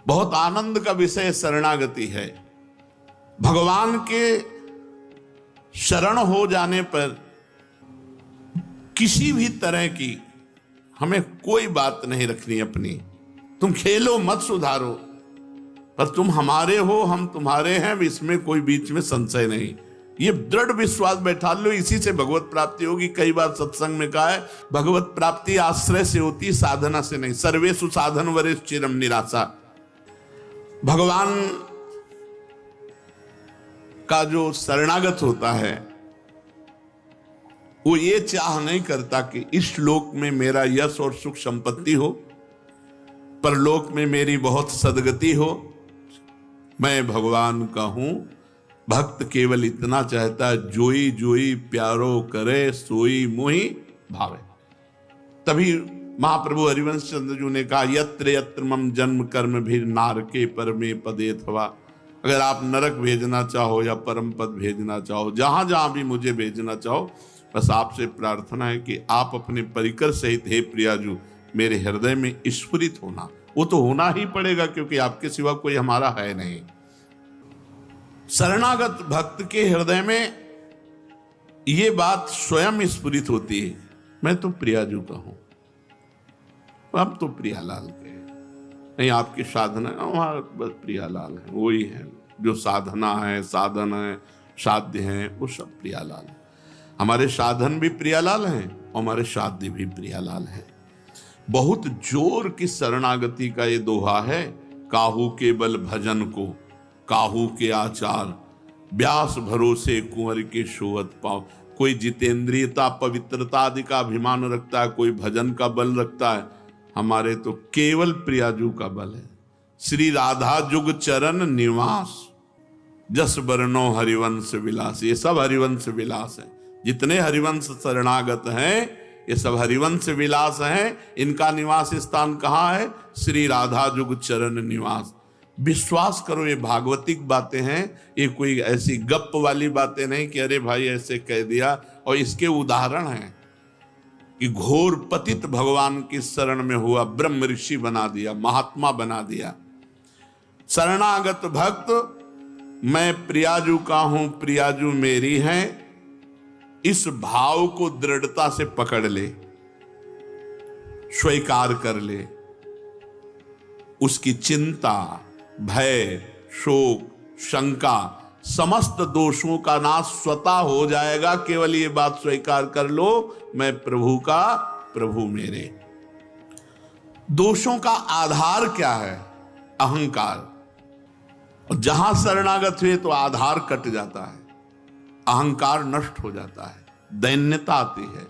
बहुत आनंद का विषय शरणागति है। भगवान के शरण हो जाने पर किसी भी तरह की हमें कोई बात नहीं रखनी अपनी। तुम खेलो मत सुधारो, पर तुम हमारे हो, हम तुम्हारे हैं, इसमें कोई बीच में संशय नहीं। ये दृढ़ विश्वास बैठा लो, इसी से भगवत प्राप्ति होगी। कई बार सत्संग में कहा है, भगवत प्राप्ति आश्रय से होती, साधना से नहीं। सर्वेषु साधन वरेषु चिरम निराशा। भगवान का जो शरणागत होता है वो ये चाह नहीं करता कि इस लोक में मेरा यश और सुख संपत्ति हो, परलोक में मेरी बहुत सदगति हो। मैं भगवान का हूं। भक्त केवल इतना चाहता है, जोई जोई प्यारो करे सोई मोहि भावे। तभी महाप्रभु हरिवंश चंद्र जी ने कहा, यत्र यत्र मम जन्म कर्म भी नारके परमे पदे थवा। अगर आप नरक भेजना चाहो या परम पद भेजना चाहो, जहां जहां भी मुझे भेजना चाहो, बस आपसे प्रार्थना है कि आप अपने परिकर सहित हे प्रियाजू मेरे हृदय में स्फुरित होना। वो तो होना ही पड़ेगा, क्योंकि आपके सिवा कोई हमारा है नहीं। शरणागत भक्त के हृदय में ये बात स्वयं स्फुरित होती है, मैं तो प्रियाजू का हूं। अब तो प्रियालाल के नहीं, आपकी साधना वहां बस प्रियालाल है, वही है जो साधना है, साधन है, साध्य है, वो सब प्रियालाल है। हमारे साधन भी प्रियालाल हैं और हमारे साध्य भी प्रियालाल हैं। बहुत जोर की शरणागति का ये दोहा है, काहू के बल भजन को काहू के आचार, व्यास भरोसे कुंवर के शोवत पाओ। कोई जितेंद्रियता पवित्रता आदि का अभिमान रखता है, कोई भजन का बल रखता है। हमारे तो केवल प्रियाजू का बल है। श्री राधा जुग चरण निवास, जस बरनो हरिवंश विलास। ये सब हरिवंश विलास है। जितने हरिवंश शरणागत हैं ये सब हरिवंश विलास हैं। इनका निवास स्थान कहाँ है? श्री राधा जुग चरण निवास। विश्वास करो, ये भागवतिक बातें हैं, ये कोई ऐसी गप वाली बातें नहीं कि अरे भाई ऐसे कह दिया। और इसके उदाहरण हैं कि घोर पतित भगवान की शरण में हुआ, ब्रह्म ऋषि बना दिया, महात्मा बना दिया। शरणागत भक्त मैं प्रियाजू का हूं, प्रियाजू मेरी है, इस भाव को दृढ़ता से पकड़ ले, स्वीकार कर ले। उसकी चिंता, भय, शोक, शंका, समस्त दोषों का नाश स्वतः हो जाएगा। केवल ये बात स्वीकार कर लो, मैं प्रभु का, प्रभु मेरे। दोषों का आधार क्या है? अहंकार। और जहां शरणागत हुए तो आधार कट जाता है, अहंकार नष्ट हो जाता है, दैन्यता आती है।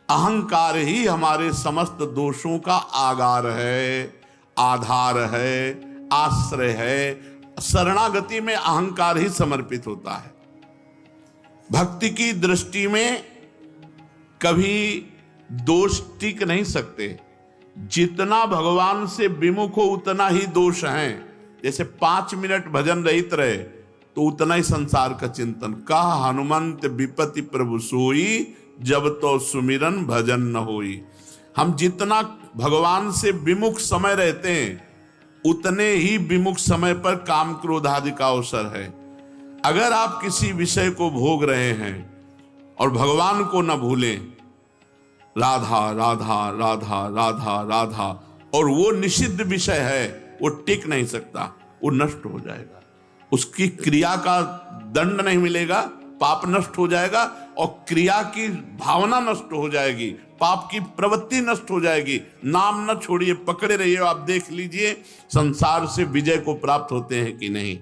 अहंकार ही हमारे समस्त दोषों का आगार है, आधार है, आश्रय है। शरणागति में अहंकार ही समर्पित होता है। भक्ति की दृष्टि में कभी दोष टिक नहीं सकते। जितना भगवान से विमुख हो उतना ही दोष हैं। जैसे 5 मिनट भजन रहित रहे तो उतना ही संसार का चिंतन। कहा हनुमंत विपति प्रभु सोई, जब तो सुमिरन भजन न होई। हम जितना भगवान से विमुख समय रहते हैं उतने ही विमुख समय पर काम क्रोध आदि का अवसर है। अगर आप किसी विषय को भोग रहे हैं और भगवान को न भूलें, राधा राधा राधा राधा राधा, और वो निषिद्ध विषय है, वो टिक नहीं सकता, वो नष्ट हो जाएगा। उसकी क्रिया का दंड नहीं मिलेगा, पाप नष्ट हो जाएगा और क्रिया की भावना नष्ट हो जाएगी, पाप की प्रवृत्ति नष्ट हो जाएगी। नाम न छोड़िए, पकड़े रहिए। आप देख लीजिए संसार से विजय को प्राप्त होते हैं कि नहीं।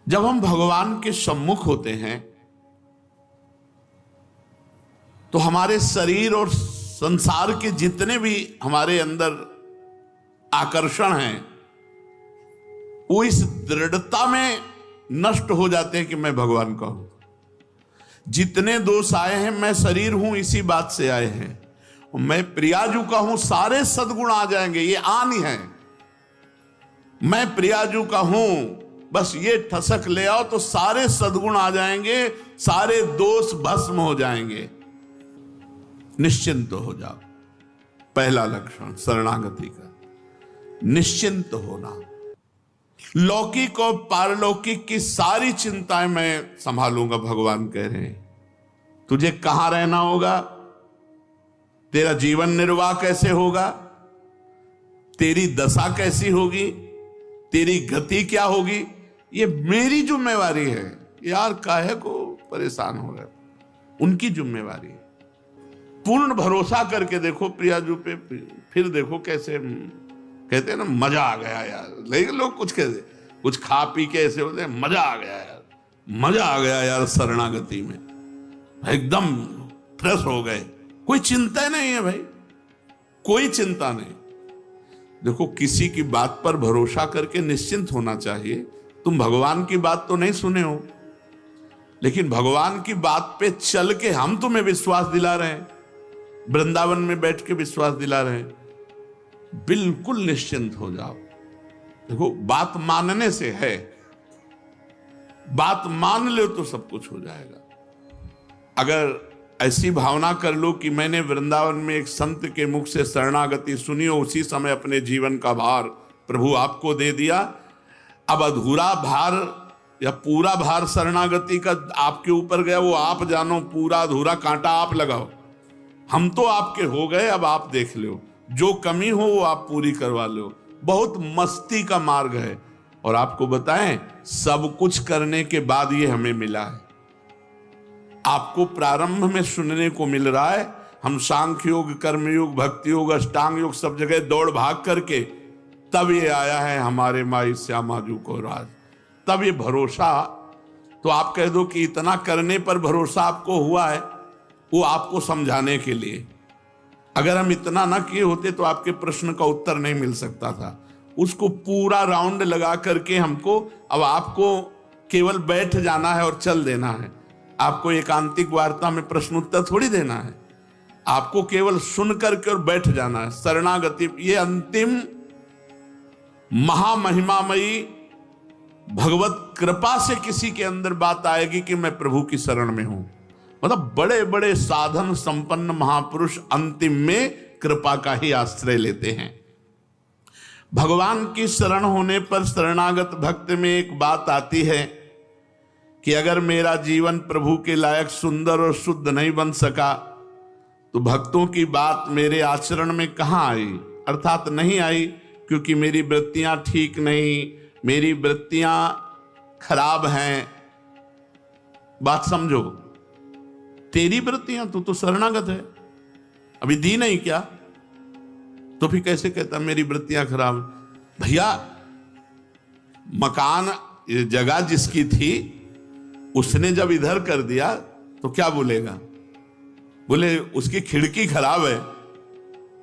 जब हम भगवान के सम्मुख होते हैं तो हमारे शरीर और संसार के जितने भी हमारे अंदर आकर्षण हैं वो इस दृढ़ता में नष्ट हो जाते हैं कि मैं भगवान का हूं। जितने दोष आए हैं, मैं शरीर हूं इसी बात से आए हैं। मैं प्रियाजू का हूं, सारे सद्गुण आ जाएंगे, ये आन ही है। मैं प्रियाजू का हूं, बस ये ठसक ले आओ तो सारे सद्गुण आ जाएंगे, सारे दोष भस्म हो जाएंगे। निश्चिंत हो जाओ। पहला लक्षण शरणागति का। निश्चिंत होना। लौकिक और पारलौकिक की सारी चिंताएं मैं संभालूंगा, भगवान कह रहे हैं। तुझे कहां रहना होगा, तेरा जीवन निर्वाह कैसे होगा, तेरी दशा कैसी होगी, तेरी गति क्या होगी, ये मेरी जिम्मेवारी है। यार काहे को परेशान हो रहे, उनकी जिम्मेवारी है। पूर्ण भरोसा करके देखो प्रियाजू पे, फिर देखो कैसे कहते हैं ना, मजा आ गया यार। लेकिन लोग कुछ कहते, कुछ खा पी के ऐसे होते हैं, मजा आ गया यार, मजा आ गया यार शरणागति में, एकदम फ्रेश हो गए, कोई चिंता नहीं है भाई, कोई चिंता नहीं। देखो किसी की बात पर भरोसा करके निश्चिंत होना चाहिए। तुम भगवान की बात तो नहीं सुने हो, लेकिन भगवान की बात पे चल के हम तुम्हें विश्वास दिला रहे हैं, वृंदावन में बैठ के विश्वास दिला रहे हैं। बिल्कुल निश्चिंत हो जाओ। देखो बात मानने से है, बात मान लो तो सब कुछ हो जाएगा। अगर ऐसी भावना कर लो कि मैंने वृंदावन में एक संत के मुख से शरणागति सुनी और उसी समय अपने जीवन का भार प्रभु आपको दे दिया, अब अधूरा भार या पूरा भार शरणागति का आपके ऊपर गया, वो आप जानो, पूरा अधूरा कांटा आप लगाओ। हम तो आपके हो गए, अब आप देख लो, जो कमी हो वो आप पूरी करवा लो। बहुत मस्ती का मार्ग है। और आपको बताएं, सब कुछ करने के बाद ये हमें मिला है। आपको प्रारंभ में सुनने को मिल रहा है, हम सांख्य योग, कर्मयोग, भक्ति योग, अष्टांग योग सब जगह दौड़ भाग करके तब ये आया है हमारे माई श्यामाजू को राज। तब ये भरोसा, तो आप कह दो कि इतना करने पर भरोसा आपको हुआ है, वो आपको समझाने के लिए। अगर हम इतना ना किए होते तो आपके प्रश्न का उत्तर नहीं मिल सकता था। उसको पूरा राउंड लगा करके हमको, अब आपको केवल बैठ जाना है और चल देना है। आपको एकांतिक वार्ता में प्रश्न उत्तर थोड़ी देना है, आपको केवल सुन करके और बैठ जाना है। शरणागति ये अंतिम महामहिमामयी भगवत कृपा से किसी के अंदर बात आएगी कि मैं प्रभु की शरण में हूं। मतलब बड़े बड़े साधन संपन्न महापुरुष अंतिम में कृपा का ही आश्रय लेते हैं। भगवान की शरण होने पर शरणागत भक्त में एक बात आती है कि अगर मेरा जीवन प्रभु के लायक सुंदर और शुद्ध नहीं बन सका तो भक्तों की बात मेरे आचरण में कहां आई, अर्थात नहीं आई, क्योंकि मेरी वृत्तियां ठीक नहीं, मेरी वृत्तियां खराब हैं। बात समझो, तेरी वृत्तियां, तू तो शरणागत है, अभी दी नहीं क्या, तो फिर कैसे कहता मेरी वृत्तियां खराब? भैया मकान जगह जिसकी थी उसने जब इधर कर दिया तो क्या बोलेगा? बोले उसकी खिड़की खराब है,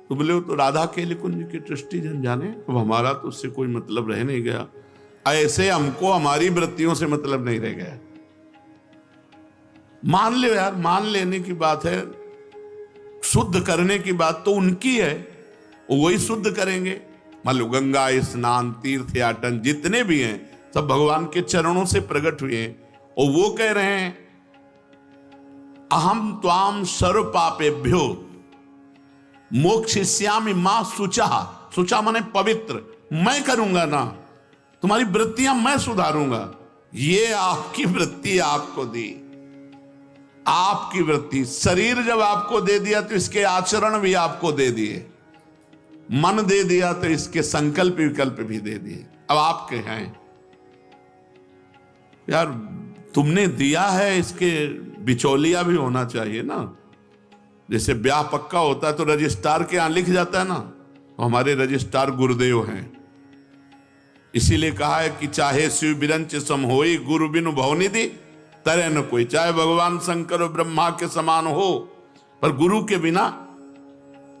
तो बोले वो तो राधा केली कुंज की दृष्टि जन जाने, अब हमारा तो उससे कोई मतलब रह नहीं गया। ऐसे हमको हमारी वृत्तियों से मतलब नहीं रह गया। मान लो यार, मान लेने की बात है, शुद्ध करने की बात तो उनकी है, वही शुद्ध करेंगे। मान लो गंगा स्नान, तीर्थ याटन जितने भी हैं सब भगवान के चरणों से प्रकट हुए हैं, और वो कह रहे हैं अहम त्वाम सर्व पापेभ्यो मोक्षयिष्यामि मां शुचा। शुचा माने पवित्र, मैं करूंगा ना, तुम्हारी वृत्तियां मैं सुधारूंगा। ये आपकी वृत्ति आपको दी, आपकी वृत्ति। शरीर जब आपको दे दिया तो इसके आचरण भी आपको दे दिए, मन दे दिया तो इसके संकल्प विकल्प भी दे दिए। अब आपके हैं यार, तुमने दिया है, इसके बिचौलिया भी होना चाहिए ना। जैसे ब्याह पक्का होता है तो रजिस्ट्रार के यहां लिख जाता है ना, तो हमारे रजिस्ट्रार गुरुदेव हैं। इसीलिए कहा है कि चाहे शिव बिरंच सम होई गुरु बिनु भवनिधि तरह न कोई। चाहे भगवान शंकर और ब्रह्मा के समान हो, पर गुरु के बिना,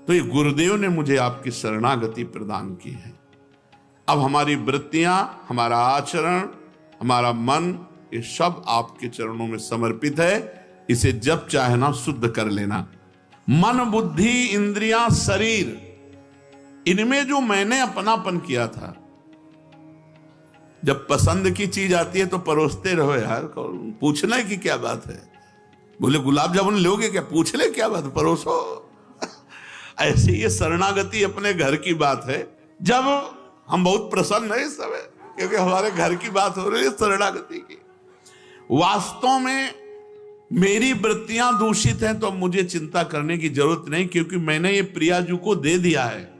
तो ये गुरुदेव ने मुझे आपकी शरणागति प्रदान की है। अब हमारी वृत्तियां, हमारा आचरण, हमारा मन, ये सब आपके चरणों में समर्पित है। इसे जब चाहे ना शुद्ध कर लेना। मन, बुद्धि, इंद्रियां, शरीर, इनमें जो मैंने अपनापन किया था, जब पसंद की चीज आती है तो परोसते रहो यार, पूछना की क्या बात है। बोले गुलाब जामुन लोगे क्या, पूछ ले क्या बात, परोसो। ऐसे ये शरणागति अपने घर की बात है। जब हम बहुत प्रसन्न हैं इस समय, क्योंकि हमारे घर की बात हो रही है शरणागति की। वास्तव में मेरी वृत्तियां दूषित हैं तो मुझे चिंता करने की जरूरत नहीं, क्योंकि मैंने ये प्रियाजू को दे दिया है।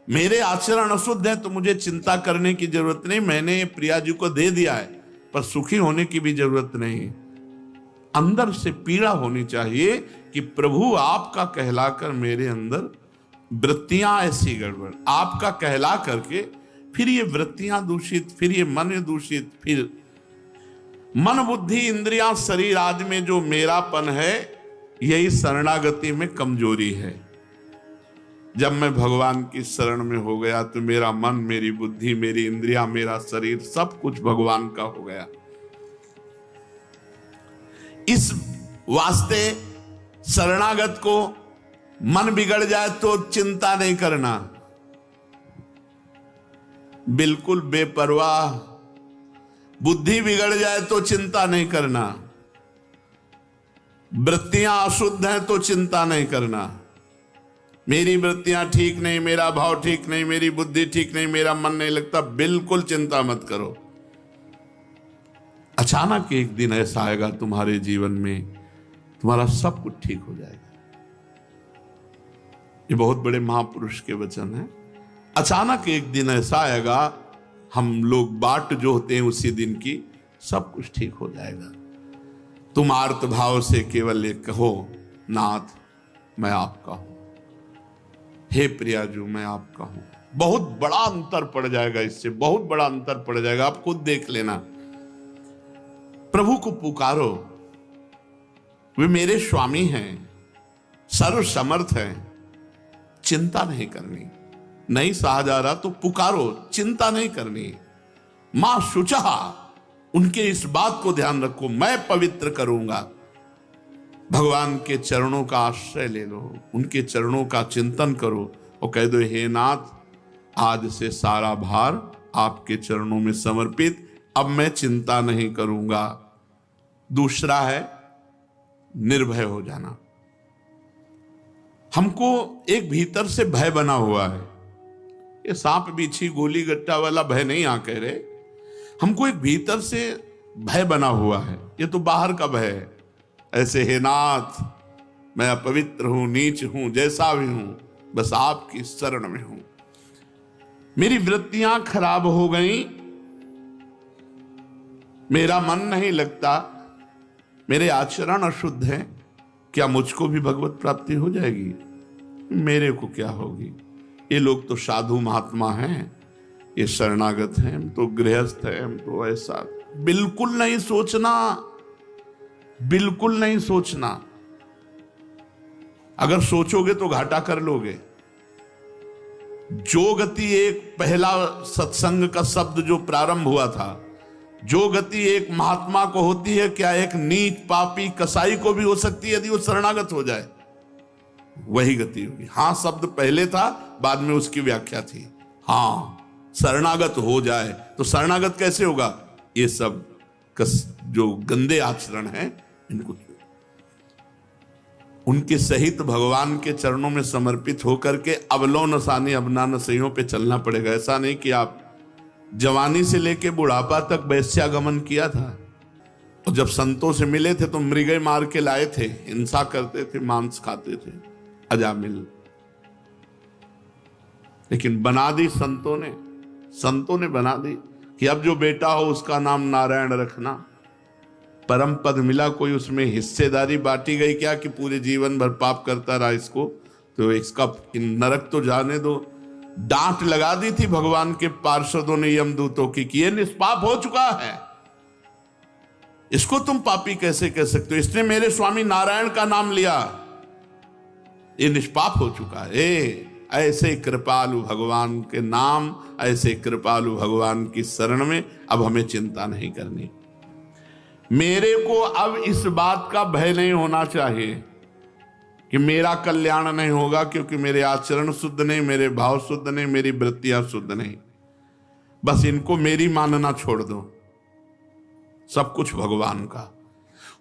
मेरे आचरण अशुद्ध है तो मुझे चिंता करने की जरूरत नहीं, मैंने ये प्रियाजू को दे दिया है। पर सुखी होने की भी जरूरत नहीं, अंदर से पीड़ा होनी चाहिए कि प्रभु आपका कहलाकर मेरे अंदर वृत्तियां ऐसी गड़बड़, आपका कहला करके फिर ये वृत्तियां दूषित, फिर ये मन दूषित, फिर मन बुद्धि इंद्रियां शरीर आदि में जो मेरापन है, यही शरणागति में कमजोरी है। जब मैं भगवान की शरण में हो गया तो मेरा मन, मेरी बुद्धि, मेरी इंद्रियां, मेरा शरीर सब कुछ भगवान का हो गया। इस वास्ते शरणागत को मन बिगड़ जाए तो चिंता नहीं करना, बिल्कुल बेपरवाह। बुद्धि बिगड़ जाए तो चिंता नहीं करना, वृत्तियां अशुद्ध हैं तो चिंता नहीं करना। मेरी वृत्तियां ठीक नहीं, मेरा भाव ठीक नहीं, मेरी बुद्धि ठीक नहीं, मेरा मन नहीं लगता, बिल्कुल चिंता मत करो। अचानक एक दिन ऐसा आएगा तुम्हारे जीवन में, तुम्हारा सब कुछ ठीक हो जाएगा। ये बहुत बड़े महापुरुष के वचन हैं। अचानक एक दिन ऐसा आएगा, हम लोग बाट जो होते हैं उसी दिन की, सब कुछ ठीक हो जाएगा। तुम आर्त भाव से केवल एक कहो, नाथ मैं आपका हूं, हे प्रियाजू मैं आपका हूं। बहुत बड़ा अंतर पड़ जाएगा, इससे बहुत बड़ा अंतर पड़ जाएगा। आप खुद देख लेना। प्रभु को पुकारो, वे मेरे स्वामी हैं, सर्व समर्थ हैं, चिंता नहीं करनी। नहीं सहा जा रहा तो पुकारो, चिंता नहीं करनी। मां शुचा, उनके इस बात को ध्यान रखो, मैं पवित्र करूंगा। भगवान के चरणों का आश्रय ले लो, उनके चरणों का चिंतन करो और कह दो, हे नाथ आज से सारा भार आपके चरणों में समर्पित, अब मैं चिंता नहीं करूंगा। दूसरा है निर्भय हो जाना। हमको एक भीतर से भय बना हुआ है। ये सांप बिच्छी गोली गट्टा वाला भय नहीं आ कह रहे, हमको एक भीतर से भय बना हुआ है। ये तो बाहर का भय है। ऐसे हे नाथ मैं अपवित्र हूं, नीच हूं, जैसा भी हूं, बस आपकी शरण में हूं। मेरी वृत्तियां खराब हो गई, मेरा मन नहीं लगता, मेरे आचरण अशुद्ध हैं, क्या मुझको भी भगवत प्राप्ति हो जाएगी? मेरे को क्या होगी? ये लोग तो साधु महात्मा हैं, ये शरणागत हैं, हम तो गृहस्थ हैं, हम तो ऐसा। बिल्कुल नहीं सोचना, बिल्कुल नहीं सोचना। अगर सोचोगे तो घाटा कर लोगे। जो गति एक पहला सत्संग का शब्द जो प्रारंभ हुआ था, जो गति एक महात्मा को होती है, क्या एक नीच पापी कसाई को भी हो सकती है यदि वो शरणागत हो जाए? वही गति होगी। हां शब्द पहले था, बाद में उसकी व्याख्या थी। हां शरणागत हो जाए तो शरणागत कैसे होगा? ये सब जो गंदे आचरण हैं इनको उनके सहित भगवान के चरणों में समर्पित होकर के अबलो नसानी अबना नसैयों पे चलना पड़ेगा। ऐसा नहीं कि आप जवानी से लेके बुढ़ापा तक वैश्यागमन किया था और जब संतों से मिले थे तो मृगे मार के लाए थे, हिंसा करते थे, मांस खाते थे, अजामिल। लेकिन बना दी संतों ने बना दी कि अब जो बेटा हो उसका नाम नारायण रखना। परम पद मिला, कोई उसमें हिस्सेदारी बांटी गई क्या कि पूरे जीवन भर पाप करता रहा इसको, तो इसका नरक तो जाने दो। डांट लगा दी थी भगवान के पार्षदों ने यमदूतों की कि ये निष्पाप हो चुका है, इसको तुम पापी कैसे कह सकते हो? इसने मेरे स्वामी नारायण का नाम लिया, ये निष्पाप हो चुका है। ऐसे कृपालु भगवान के नाम, ऐसे कृपालु भगवान की शरण में अब हमें चिंता नहीं करनी। मेरे को अब इस बात का भय नहीं होना चाहिए कि मेरा कल्याण नहीं होगा, क्योंकि मेरे आचरण शुद्ध नहीं, मेरे भाव शुद्ध नहीं, मेरी वृत्तियां शुद्ध नहीं। बस इनको मेरी मानना छोड़ दो। सब कुछ भगवान का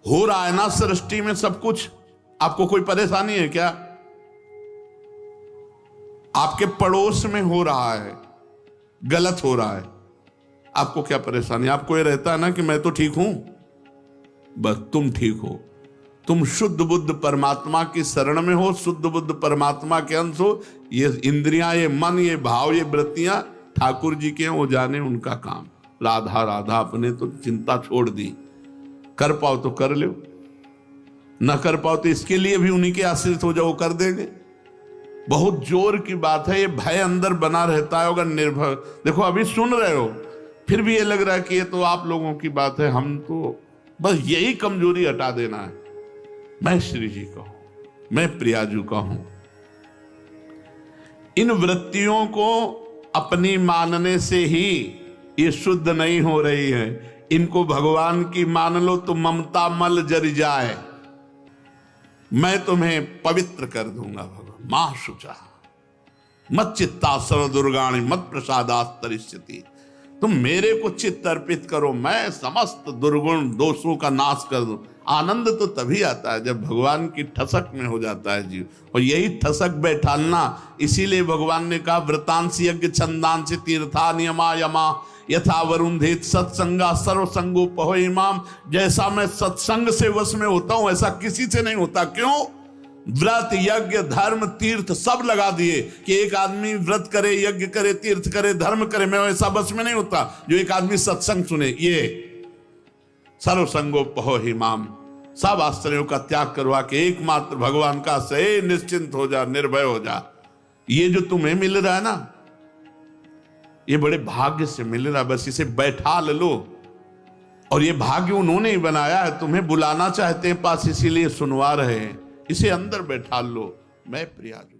हो रहा है ना सृष्टि में, सब कुछ। आपको कोई परेशानी है क्या? आपके पड़ोस में हो रहा है, गलत हो रहा है, आपको क्या परेशानी? आपको ये रहता है ना कि मैं तो ठीक हूं, बस तुम ठीक हो, तुम शुद्ध बुद्ध परमात्मा की शरण में हो, शुद्ध बुद्ध परमात्मा के अंश हो। ये इंद्रियां, ये मन, ये भाव, ये वृत्तियां ठाकुर जी के हैं, वो जाने उनका काम। राधा राधा अपने तो चिंता छोड़ दी, कर पाओ तो कर लो, न कर पाओ तो इसके लिए भी उन्हीं के आश्रित हो जाओ, कर देंगे। बहुत जोर की बात है, ये भय अंदर बना रहता है। अगर निर्भय, देखो अभी सुन रहे हो फिर भी ये लग रहा है कि ये तो आप लोगों की बात है, हम तो बस यही कमजोरी हटा देना है। मैं श्री जी का हूं, मैं प्रियाजू का हूं। इन वृत्तियों को अपनी मानने से ही ये शुद्ध नहीं हो रही है। इनको भगवान की मान लो तो ममता मल जर जाए, मैं तुम्हें पवित्र कर दूंगा। भगवान मां शुचा मत चित्ता सर्व दुर्गाणी मत प्रसादास्तरिष्यति, तुम मेरे को चित्त अर्पित करो, मैं समस्त दुर्गुण दोषों का नाश कर दूं। आनंद तो तभी आता है जब भगवान की ठसक में हो जाता है जीव, और यही ठसक बैठालना। इसीलिए भगवान ने कहा व्रतांश यज्ञ छंदांश तीर्था नियमा यमा यथा वरुंधेत सत्संगा सर्वसंगोपहो इमाम। जैसा मैं सत्संग से वश में होता हूं ऐसा किसी से नहीं होता। क्यों? व्रत यज्ञ धर्म तीर्थ सब लगा दिए कि एक आदमी व्रत करे, यज्ञ करे, तीर्थ करे, धर्म करे, मैं वैसा बस में नहीं होता जो एक आदमी सत्संग सुने। ये सर्वसंगोपहो हिमाम, सब आश्रयों का त्याग करवा के एकमात्र भगवान का से निश्चिंत हो जा, निर्भय हो जा। ये जो तुम्हें मिल रहा है ना, ये बड़े भाग्य से मिल रहा है, बस इसे बैठा लो। और ये भाग्य उन्होंने ही बनाया है, तुम्हें बुलाना चाहते हैं पास, इसीलिए सुनवा रहे हैं। इसे अंदर बैठा लो। मैं प्रियाजू